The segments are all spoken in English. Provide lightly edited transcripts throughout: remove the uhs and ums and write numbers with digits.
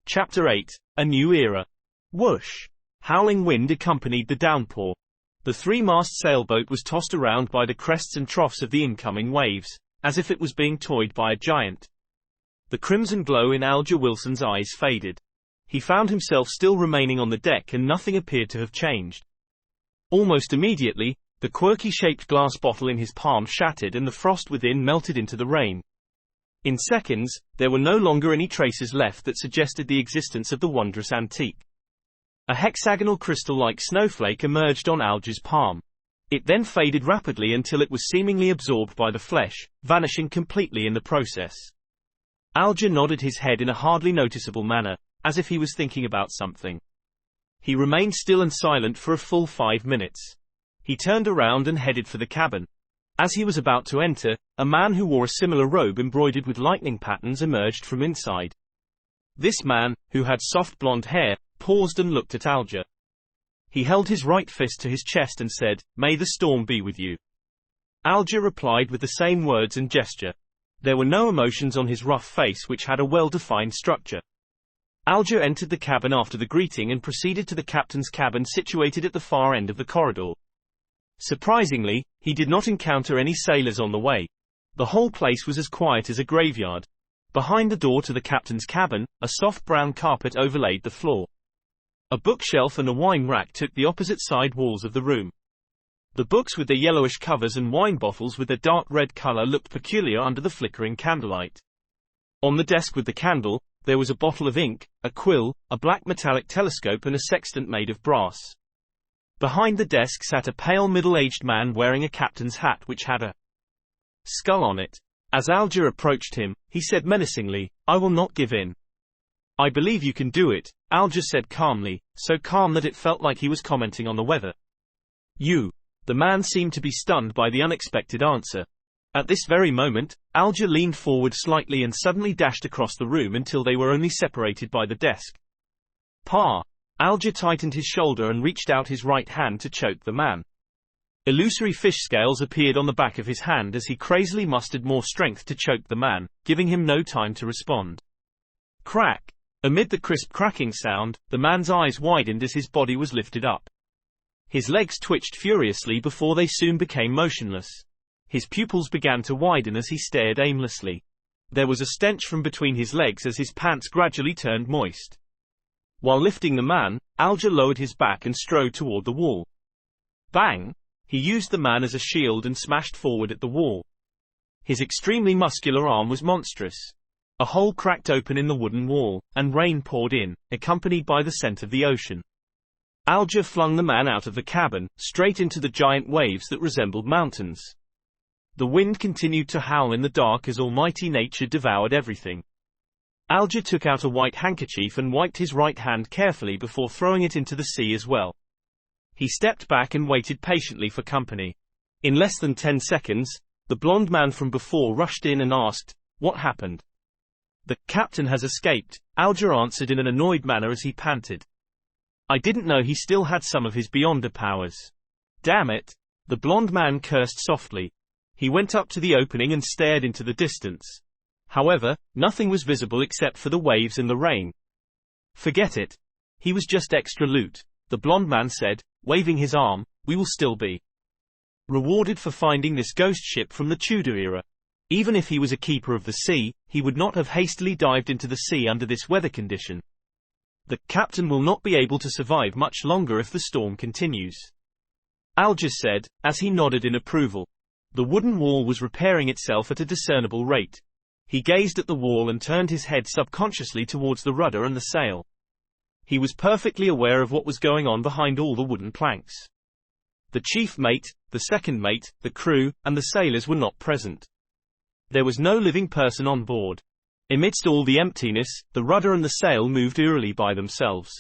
Chapter 8. A New Era. Whoosh! Howling wind accompanied the downpour. The three-mast sailboat was tossed around by the crests and troughs of the incoming waves, as if it was being toyed by a giant. The crimson glow in Alger Wilson's eyes faded. He found himself still remaining on the deck and nothing appeared to have changed. Almost immediately, the quirky-shaped glass bottle in his palm shattered and the frost within melted into the rain. In seconds, there were no longer any traces left that suggested the existence of the wondrous antique. A hexagonal crystal-like snowflake emerged on Alger's palm. It then faded rapidly until it was seemingly absorbed by the flesh, vanishing completely in the process. Alger nodded his head in a hardly noticeable manner, as if he was thinking about something. He remained still and silent for a full 5 minutes. He turned around and headed for the cabin. As he was about to enter, a man who wore a similar robe embroidered with lightning patterns emerged from inside. This man, who had soft blonde hair, paused and looked at Alger. He held his right fist to his chest and said, "May the storm be with you." Alger replied with the same words and gesture. There were no emotions on his rough face, which had a well-defined structure. Alger entered the cabin after the greeting and proceeded to the captain's cabin situated at the far end of the corridor. Surprisingly, he did not encounter any sailors on the way. The whole place was as quiet as a graveyard. Behind the door to the captain's cabin, a soft brown carpet overlaid the floor. A bookshelf and a wine rack took the opposite side walls of the room. The books with their yellowish covers and wine bottles with their dark red color looked peculiar under the flickering candlelight. On the desk with the candle, there was a bottle of ink, a quill, a black metallic telescope and a sextant made of brass. Behind the desk sat a pale middle-aged man wearing a captain's hat which had a skull on it. As Alger approached him, he said menacingly, "I will not give in." "I believe you can do it," Alger said calmly, so calm that it felt like he was commenting on the weather. "You." The man seemed to be stunned by the unexpected answer. At this very moment, Alger leaned forward slightly and suddenly dashed across the room until they were only separated by the desk. "Pa!" Alger tightened his shoulder and reached out his right hand to choke the man. Illusory fish scales appeared on the back of his hand as he crazily mustered more strength to choke the man, giving him no time to respond. Crack! Amid the crisp cracking sound, the man's eyes widened as his body was lifted up. His legs twitched furiously before they soon became motionless. His pupils began to widen as he stared aimlessly. There was a stench from between his legs as his pants gradually turned moist. While lifting the man, Alger lowered his back and strode toward the wall. Bang! He used the man as a shield and smashed forward at the wall. His extremely muscular arm was monstrous. A hole cracked open in the wooden wall, and rain poured in, accompanied by the scent of the ocean. Alger flung the man out of the cabin, straight into the giant waves that resembled mountains. The wind continued to howl in the dark as almighty nature devoured everything. Alger took out a white handkerchief and wiped his right hand carefully before throwing it into the sea as well. He stepped back and waited patiently for company. In less than 10 seconds, the blond man from before rushed in and asked, "What happened?" "The captain has escaped," Alger answered in an annoyed manner as he panted. "I didn't know he still had some of his beyonder powers." "Damn it!" The blond man cursed softly. He went up to the opening and stared into the distance. However, nothing was visible except for the waves and the rain. "Forget it. He was just extra loot," the blond man said, waving his arm. "We will still be rewarded for finding this ghost ship from the Tudor era. Even if he was a keeper of the sea, he would not have hastily dived into the sea under this weather condition. The captain will not be able to survive much longer if the storm continues," Alger said, as he nodded in approval. The wooden wall was repairing itself at a discernible rate. He gazed at the wall and turned his head subconsciously towards the rudder and the sail. He was perfectly aware of what was going on behind all the wooden planks. The chief mate, the second mate, the crew, and the sailors were not present. There was no living person on board. Amidst all the emptiness, the rudder and the sail moved eerily by themselves.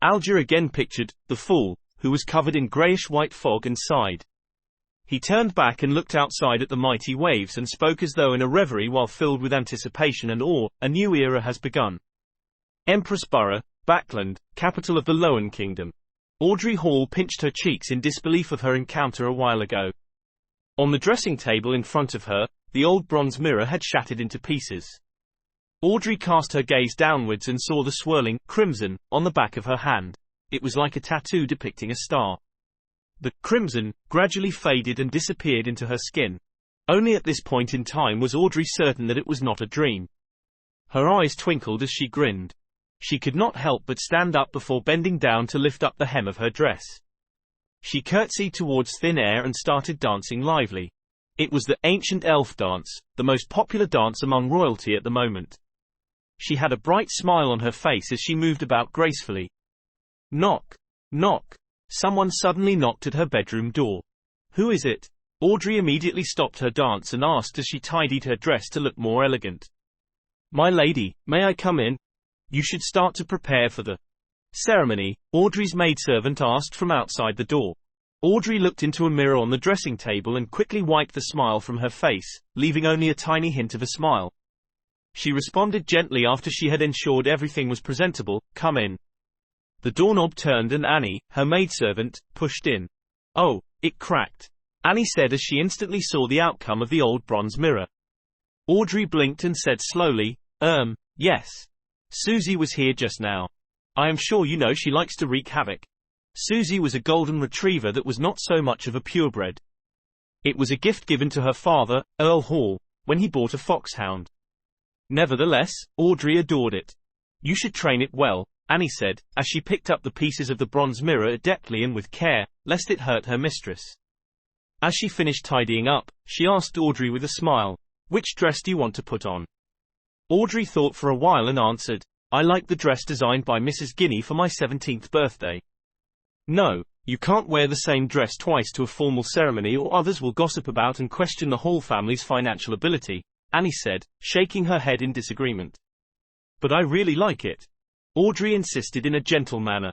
Alger again pictured the fool, who was covered in greyish-white fog, and sighed. He turned back and looked outside at the mighty waves and spoke as though in a reverie while filled with anticipation and awe. "A new era has begun. Empress Borough, Backland, capital of the Lowen Kingdom." Audrey Hall pinched her cheeks in disbelief of her encounter a while ago. On the dressing table in front of her, the old bronze mirror had shattered into pieces. Audrey cast her gaze downwards and saw the swirling crimson on the back of her hand. It was like a tattoo depicting a star. The crimson gradually faded and disappeared into her skin. Only at this point in time was Audrey certain that it was not a dream. Her eyes twinkled as she grinned. She could not help but stand up before bending down to lift up the hem of her dress. She curtsied towards thin air and started dancing lively. It was the ancient elf dance, the most popular dance among royalty at the moment. She had a bright smile on her face as she moved about gracefully. Knock. Knock. Someone suddenly knocked at her bedroom door. Who is it? Audrey immediately stopped her dance and asked as she tidied her dress to look more elegant. My lady, may I come in? You should start to prepare for the ceremony, Audrey's maidservant asked from outside the door. Audrey looked into a mirror on the dressing table and quickly wiped the smile from her face, leaving only a tiny hint of a smile. She responded gently after she had ensured everything was presentable, come in. The doorknob turned and Annie, her maidservant, pushed in. Oh, it cracked, Annie said as she instantly saw the outcome of the old bronze mirror. Audrey blinked and said slowly, yes. Susie was here just now. I am sure you know she likes to wreak havoc. Susie was a golden retriever that was not so much of a purebred. It was a gift given to her father, Earl Hall, when he bought a foxhound. Nevertheless, Audrey adored it. You should train it well, Annie said, as she picked up the pieces of the bronze mirror adeptly and with care, lest it hurt her mistress. As she finished tidying up, she asked Audrey with a smile, which dress do you want to put on? Audrey thought for a while and answered, I like the dress designed by Mrs. Guinea for my 17th birthday. No, you can't wear the same dress twice to a formal ceremony or others will gossip about and question the Hall family's financial ability, Annie said, shaking her head in disagreement. But I really like it. Audrey insisted in a gentle manner.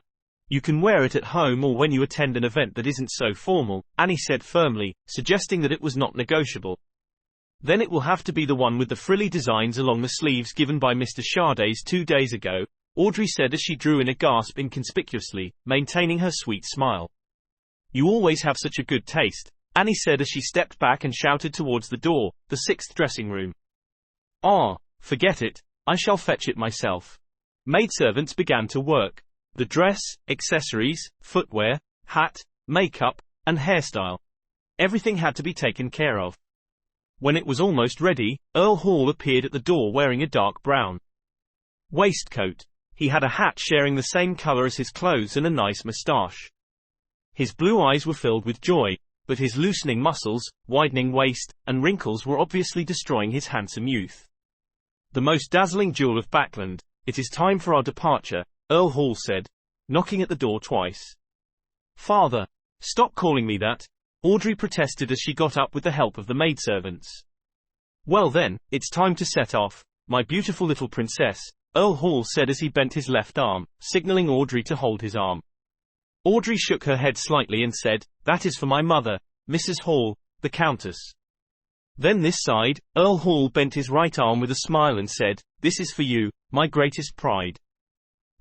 You can wear it at home or when you attend an event that isn't so formal, Annie said firmly, suggesting that it was not negotiable. Then it will have to be the one with the frilly designs along the sleeves given by Mr. Shardays 2 days ago, Audrey said as she drew in a gasp inconspicuously, maintaining her sweet smile. You always have such a good taste, Annie said as she stepped back and shouted towards the door, the 6th dressing room. Ah, forget it, I shall fetch it myself. Maidservants began to work. The dress, accessories, footwear, hat, makeup, and hairstyle. Everything had to be taken care of. When it was almost ready, Earl Hall appeared at the door wearing a dark brown waistcoat. He had a hat sharing the same color as his clothes and a nice moustache. His blue eyes were filled with joy, but his loosening muscles, widening waist, and wrinkles were obviously destroying his handsome youth. The most dazzling jewel of Backland, it is time for our departure, Earl Hall said, knocking at the door twice. Father, stop calling me that, Audrey protested as she got up with the help of the maidservants. Well then, it's time to set off, my beautiful little princess, Earl Hall said as he bent his left arm, signaling Audrey to hold his arm. Audrey shook her head slightly and said, that is for my mother, Mrs. Hall, the Countess. Then this side, Earl Hall bent his right arm with a smile and said, this is for you, my greatest pride. ...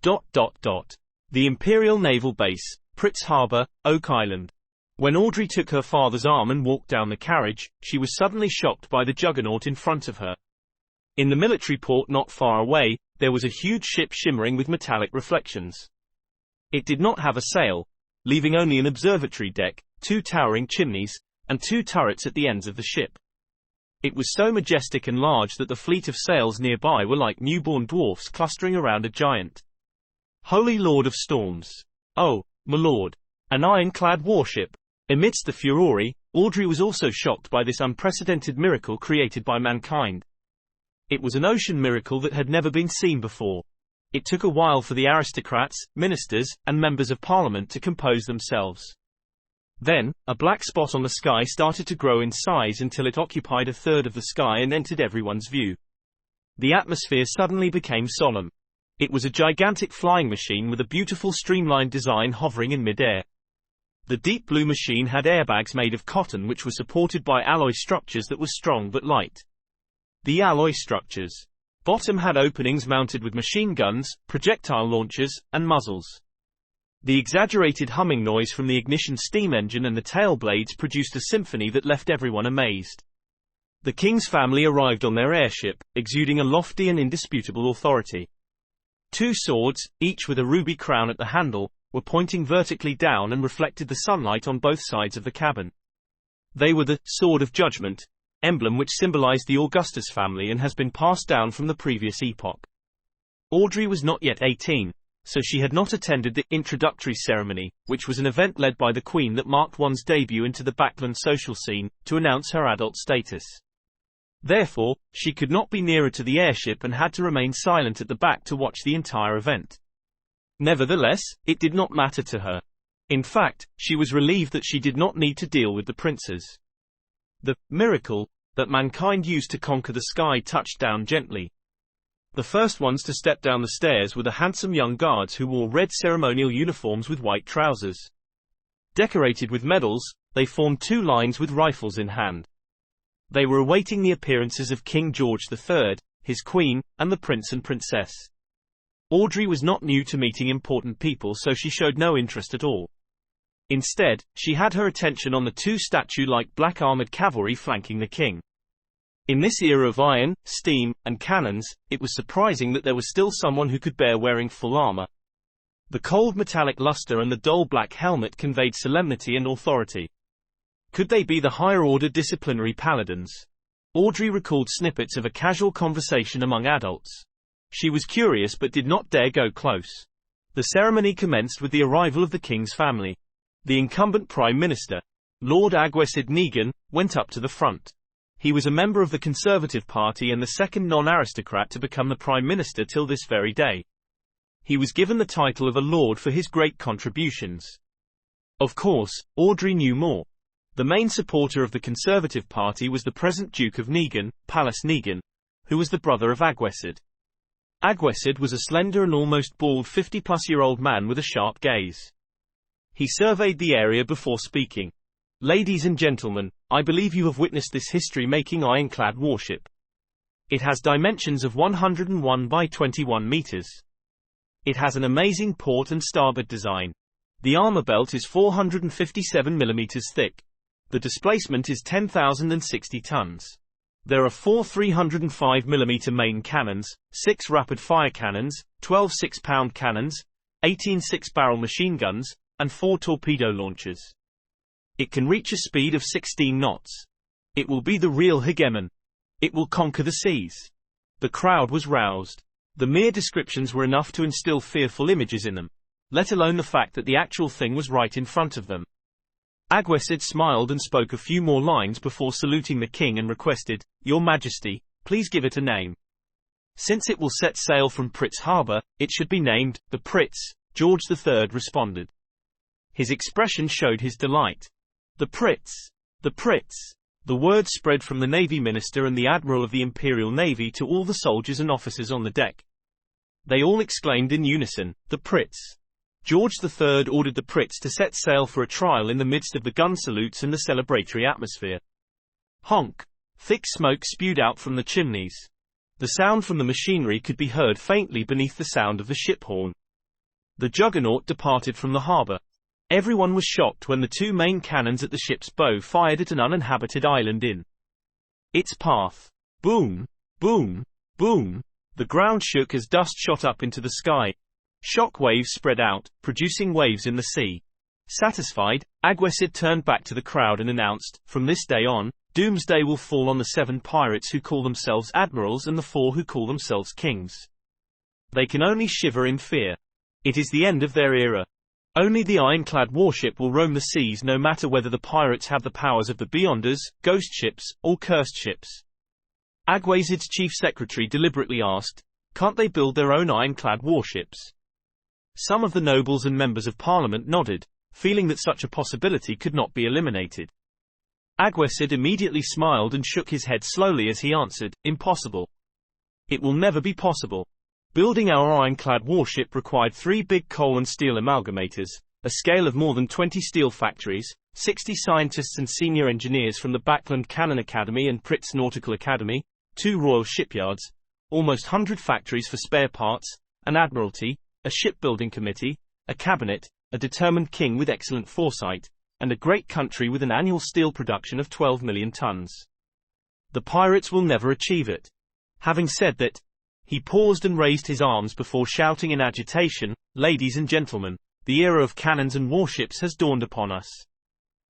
The Imperial Naval Base, Pritz Harbor, Oak Island. When Audrey took her father's arm and walked down the carriage, she was suddenly shocked by the juggernaut in front of her. In the military port not far away, there was a huge ship shimmering with metallic reflections. It did not have a sail, leaving only an observatory deck, 2 towering chimneys, and 2 turrets at the ends of the ship. It was so majestic and large that the fleet of sails nearby were like newborn dwarfs clustering around a giant. Holy Lord of Storms! Oh, my lord! An ironclad warship! Amidst the furore, Audrey was also shocked by this unprecedented miracle created by mankind. It was an ocean miracle that had never been seen before. It took a while for the aristocrats, ministers, and members of parliament to compose themselves. Then, a black spot on the sky started to grow in size until it occupied a third of the sky and entered everyone's view. The atmosphere suddenly became solemn. It was a gigantic flying machine with a beautiful streamlined design hovering in mid-air. The deep blue machine had airbags made of cotton which were supported by alloy structures that were strong but light. The alloy structures' bottom had openings mounted with machine guns, projectile launchers, and muzzles. The exaggerated humming noise from the ignition steam engine and the tail blades produced a symphony that left everyone amazed. The king's family arrived on their airship, exuding a lofty and indisputable authority. Two swords, each with a ruby crown at the handle, were pointing vertically down and reflected the sunlight on both sides of the cabin. They were the Sword of Judgment, emblem which symbolized the Augustus family and has been passed down from the previous epoch. Audrey was not yet 18, so she had not attended the introductory ceremony, which was an event led by the Queen that marked one's debut into the backland social scene, to announce her adult status. Therefore, she could not be nearer to the airship and had to remain silent at the back to watch the entire event. Nevertheless, it did not matter to her. In fact, she was relieved that she did not need to deal with the princes. The miracle that mankind used to conquer the sky touched down gently. The first ones to step down the stairs were the handsome young guards who wore red ceremonial uniforms with white trousers. Decorated with medals, they formed two lines with rifles in hand. They were awaiting the appearances of King George III, his queen, and the prince and princess. Audrey was not new to meeting important people, so she showed no interest at all. Instead, she had her attention on the two statue-like black armored cavalry flanking the king. In this era of iron, steam, and cannons, it was surprising that there was still someone who could bear wearing full armor. The cold metallic luster and the dull black helmet conveyed solemnity and authority. Could they be the higher-order disciplinary paladins? Audrey recalled snippets of a casual conversation among adults. She was curious but did not dare go close. The ceremony commenced with the arrival of the king's family. The incumbent prime minister, Lord Agwesyd Negan, went up to the front. He was a member of the Conservative Party and the second non-aristocrat to become the prime minister till this very day. He was given the title of a lord for his great contributions. Of course, Audrey knew more. The main supporter of the Conservative Party was the present Duke of Negan, Pallas Negan, who was the brother of Agwesyd. Agwesyd was a slender and almost bald 50-plus-year-old man with a sharp gaze. He surveyed the area before speaking. "Ladies and gentlemen, I believe you have witnessed this history-making ironclad warship. It has dimensions of 101 by 21 meters. It has an amazing port and starboard design. The armor belt is 457 millimeters thick. The displacement is 10,060 tons. There are 4 305mm main cannons, 6 rapid-fire cannons, 12 6-pound cannons, 18 6-barrel machine guns, and 4 torpedo launchers. It can reach a speed of 16 knots. It will be the real hegemon. It will conquer the seas." The crowd was roused. The mere descriptions were enough to instill fearful images in them, let alone the fact that the actual thing was right in front of them. Agwesyd smiled and spoke a few more lines before saluting the king and requested, "Your Majesty, please give it a name. Since it will set sail from Pritz Harbor, it should be named the Pritz," George III responded. His expression showed his delight. The Pritz. The Pritz. The word spread from the Navy Minister and the Admiral of the Imperial Navy to all the soldiers and officers on the deck. They all exclaimed in unison, "The Pritz." George III ordered the Pritz to set sail for a trial in the midst of the gun salutes and the celebratory atmosphere. Honk! Thick smoke spewed out from the chimneys. The sound from the machinery could be heard faintly beneath the sound of the ship horn. The Juggernaut departed from the harbor. Everyone was shocked when the two main cannons at the ship's bow fired at an uninhabited island in its path. Boom! Boom! Boom! The ground shook as dust shot up into the sky. Shock waves spread out, producing waves in the sea. Satisfied, Agwesyd turned back to the crowd and announced, "From this day on, doomsday will fall on the 7 pirates who call themselves admirals and the 4 who call themselves kings. They can only shiver in fear. It is the end of their era. Only the ironclad warship will roam the seas, no matter whether the pirates have the powers of the Beyonders, ghost ships, or cursed ships." Agwesyd's chief secretary deliberately asked, "Can't they build their own ironclad warships?" Some of the nobles and members of parliament nodded, feeling that such a possibility could not be eliminated. Agwesyd immediately smiled and shook his head slowly as he answered, "Impossible. It will never be possible. Building our ironclad warship required 3 big coal and steel amalgamators, a scale of more than 20 steel factories, 60 scientists and senior engineers from the Backland Cannon Academy and Pritz Nautical Academy, 2 royal shipyards, almost 100 factories for spare parts, an admiralty, a shipbuilding committee, a cabinet, a determined king with excellent foresight, and a great country with an annual steel production of 12 million tons. The pirates will never achieve it. Having said that, he paused and raised his arms before shouting in agitation, "Ladies and gentlemen, the era of cannons and warships has dawned upon us.